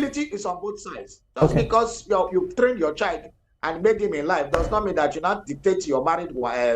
Accountability is on both sides. Just because you train your child and made him in life does not mean that you not dictate your married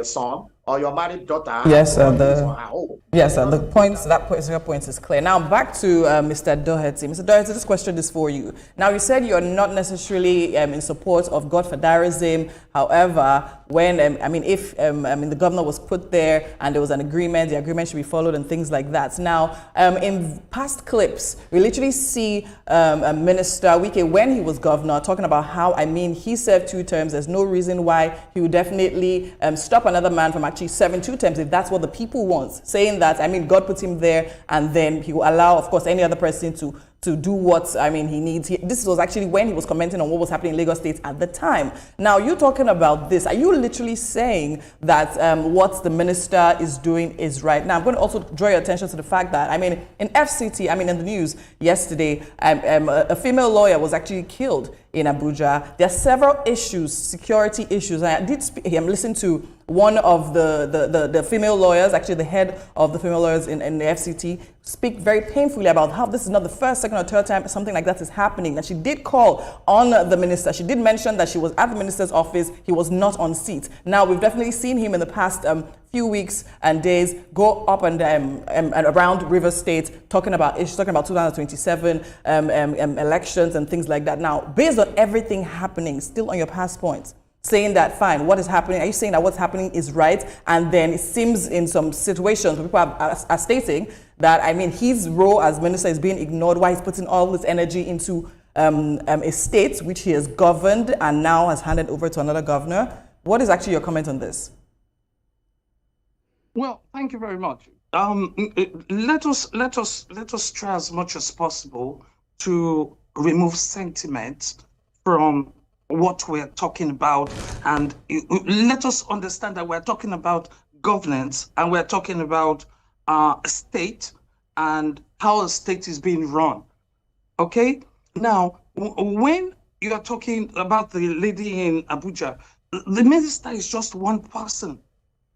son or your married daughter. Yes, the points, that particular point is clear. Now back to Mr. Doherty. Mr. Doherty, this question is for you. Now you said you're not necessarily in support of godfatherism. However, when if the governor was put there and there was an agreement, the agreement should be followed and things like that. Now, in past clips, we literally see Minister Wike, when he was governor, talking about how he served 2 terms. There's no reason why he would definitely stop another man from actually serving 2 terms if that's what the people want, saying that God put him there and then he will allow, of course, any other person to do what he needs. This was actually when he was commenting on what was happening in Lagos State at the time. Now you're talking about this. Are you literally saying that what the minister is doing is right? Now I'm going to also draw your attention to the fact that in FCT, in the news yesterday, a female lawyer was actually killed in Abuja. There are several issues, security issues. I did listen to one of the female lawyers, actually the head of the female lawyers in the FCT, speak very painfully about how this is not the first, second, or third time something like that is happening. And she did call on the minister. She did mention that she was at the minister's office. He was not on seat. Now, we've definitely seen him in the past few weeks and days go up and around River State talking about 2027 elections and things like that. Now, based on everything happening, still on your past points, saying that, fine, what is happening? Are you saying that what's happening is right? And then it seems in some situations where people are stating that, his role as minister is being ignored, why he's putting all this energy into a state which he has governed and now has handed over to another governor. What is actually your comment on this? Well, thank you very much. Let us try as much as possible to remove sentiment from what we're talking about, and let us understand that we're talking about governance and we're talking about a state and how a state is being run. Okay? Now, when you are talking about the lady in Abuja, the minister is just one person.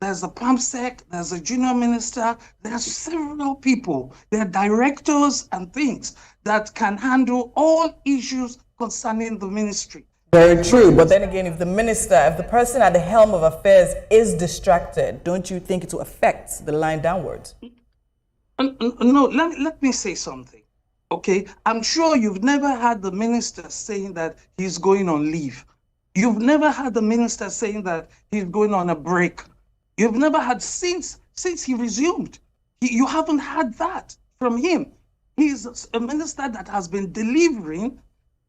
There's a PAMSEC, there's a junior minister, there are several people, there are directors and things that can handle all issues concerning the ministry. Very true. But then again, if the person at the helm of affairs is distracted, don't you think it will affect the line downwards? No, let me say something. Okay, I'm sure you've never had the minister saying that he's going on leave. You've never had the minister saying that he's going on a break. You've never had since he resumed. You haven't had that from him. He's a minister that has been delivering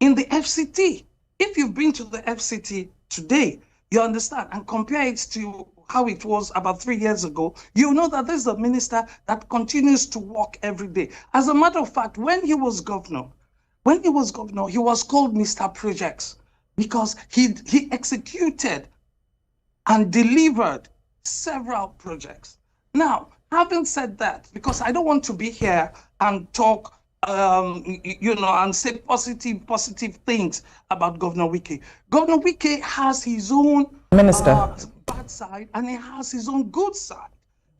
in the FCT. If you've been to the FCT today, you understand, and compare it to how it was about 3 years ago, you know that this is a minister that continues to work every day. As a matter of fact, when he was governor, he was called Mr. Projects because he executed and delivered several projects. Now, having said that, because I don't want to be here and talk and say positive things about Governor Wike. Governor Wike has his own bad side and he has his own good side.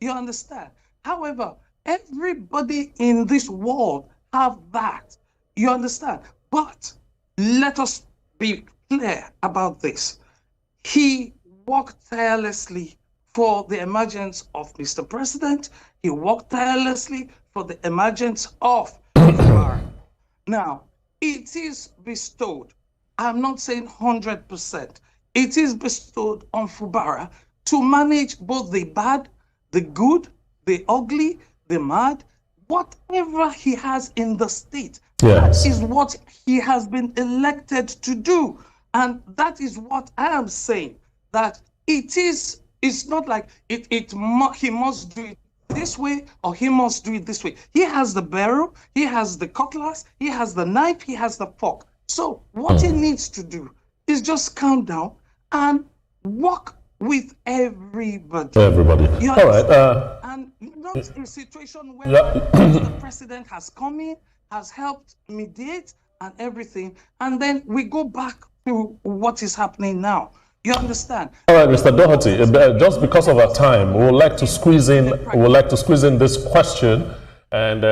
You understand? However, everybody in this world have that. You understand? But let us be clear about this. He worked tirelessly for the emergence of Mr. President. He worked tirelessly for the emergence of Fubara. Now, it is bestowed, I'm not saying 100%, it is bestowed on Fubara to manage both the bad, the good, the ugly, the mad, whatever he has in the state. Yes. That is what he has been elected to do. And that is what I am saying, that it's not like he must do it this way or he must do it this way. He has the barrel, he has the cutlass, he has the knife, he has the fork. So what he needs to do is just calm down and work with everybody. All right. And not a situation where the president has come in, has helped mediate and everything, and then we go back to what is happening now. You understand? All right, Mr. Doherty, just because of our time, we would like to squeeze in this question, and